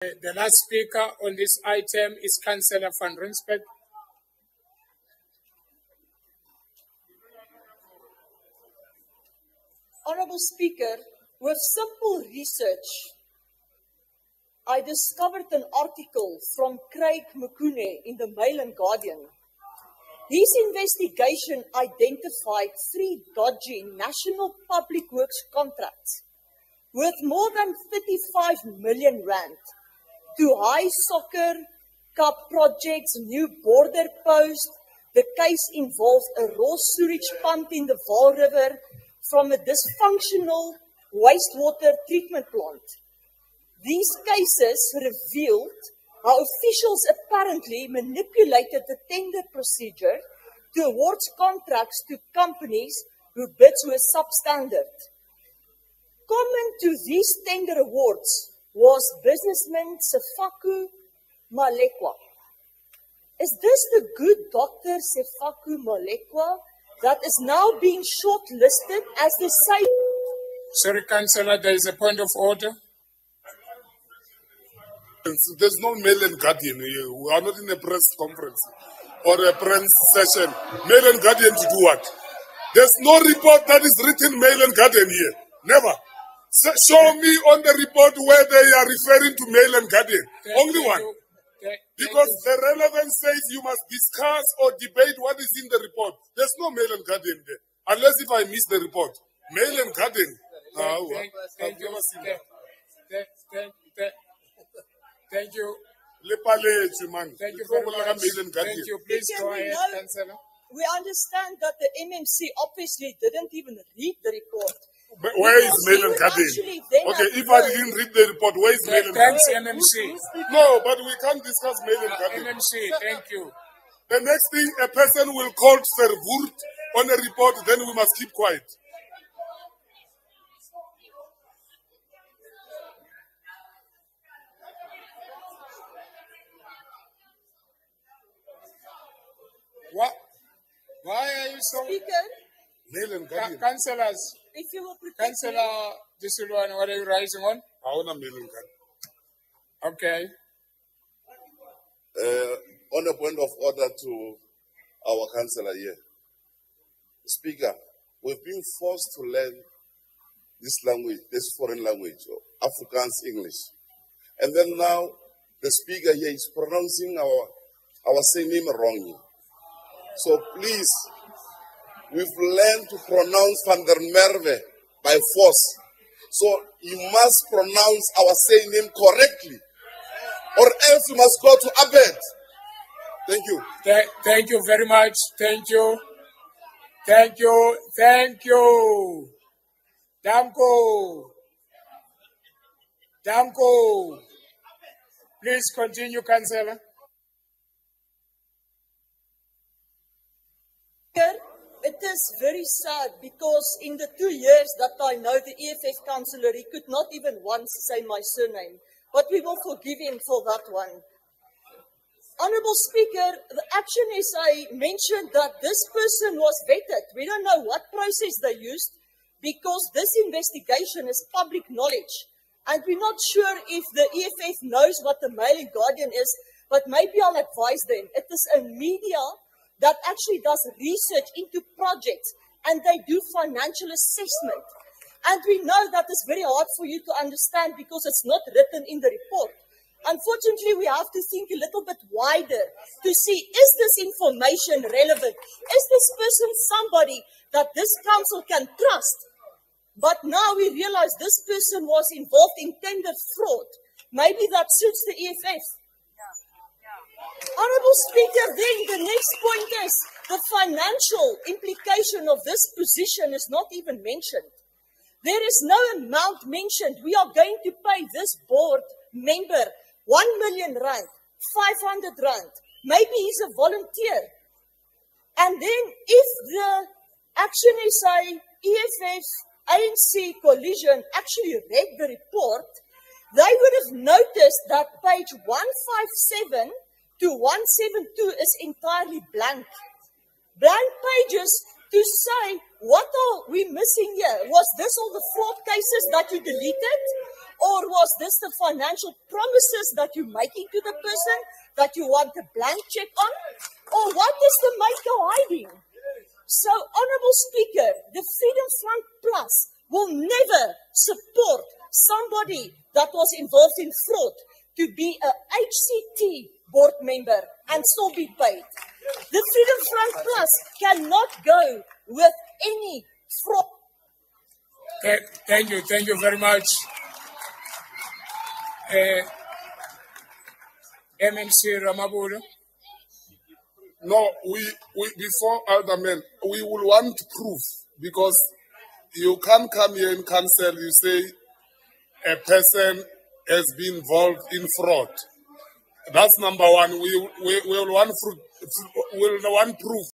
The last speaker on this item is Councillor van Rensburg. Honourable Speaker, with simple research, I discovered an article from Craig Mukune in the Mail and Guardian. His investigation identified 3 dodgy National Public Works contracts worth more than 35 million rand to high soccer cup projects, new border post. The case involved a raw sewage pumped in the Vaal River from a dysfunctional wastewater treatment plant. These cases revealed how officials apparently manipulated the tender procedure to award contracts to companies whose bids were substandard. Common to these tender awards was businessman Sefaku Malekwa. Is this the good Dr. Sefaku Malekwa that is now being shortlisted as the same? Sorry, Councillor, there is a point of order. There's no Mail and Guardian here. We are not in a press conference or a press session. Mail and Guardian to do what? There's no report that is written Mail and Guardian here. Never. So show me on the report where they are referring to Mail and Guardian. Only one. Because the relevance says you must discuss or debate what is in the report. There's no Mail and Guardian there. Unless if I miss the report. Mail and Guardian. I've never seen that. Thank you. Thank you very much. Thank you. Please go ahead, Councillor. We understand that the MMC obviously didn't even read the report. But where is Mail and Guardian? Okay, if I didn't read the report, where is Mail and Guardian? Thanks, MMC. No, but we can't discuss Mail and Guardian. MMC, thank you. The next thing, a person will call Servurt on a report, then we must keep quiet. What? Why are you so... Speaker, Mail and Guardian. Councillors, if you will protect me. Councillor Disilwane, what are you rising on? I want a Mail and Guardian. Okay. On a point of order to our councillor here. Speaker, we've been forced to learn this language, this foreign language, Afrikaans English. And then now the speaker here is pronouncing our surname wrongly. So please, we've learned to pronounce Van der Merwe by force. So you must pronounce our surname correctly, or else you must go to Abed. Thank you. Thank you very much. Thank you. Thank you. Thank you. Danko. Danko. Please continue, Councillor. It is very sad because in the 2 years that I know the EFF councillor, he could not even once say my surname. But we will forgive him for that one. Honourable Speaker, the Action SA mentioned that this person was vetted. We don't know what process they used because this investigation is public knowledge. And we're not sure if the EFF knows what the Mail and Guardian is, but maybe I'll advise them. It is a media that actually does research into projects and they do financial assessment. And we know that is very hard for you to understand because it's not written in the report. Unfortunately, we have to think a little bit wider to see, is this information relevant? Is this person somebody that this council can trust? But now we realize this person was involved in tender fraud. Maybe that suits the EFF. Honourable Speaker, then the next point is the financial implication of this position is not even mentioned. There is no amount mentioned. We are going to pay this board member 1 million rand, 500 rand. Maybe he's a volunteer. And then if the Action SA, EFF, ANC coalition actually read the report, they would have noticed that page 157 to 172 is entirely blank. Blank pages to say, what are we missing here? Was this all the fraud cases that you deleted? Or was this the financial promises that you're making to the person that you want a blank check on? Or what is the maker hiding? So, Honourable Speaker, the Freedom Front Plus will never support somebody that was involved in fraud to be a HCT board member and still be paid. The Freedom Front Plus cannot go with any fraud. Thank you very much. MMC Ramabula. No, we before Alderman, we will want proof, because you can't come here in council, you say a person has been involved in fraud. That's number one. We will want proof.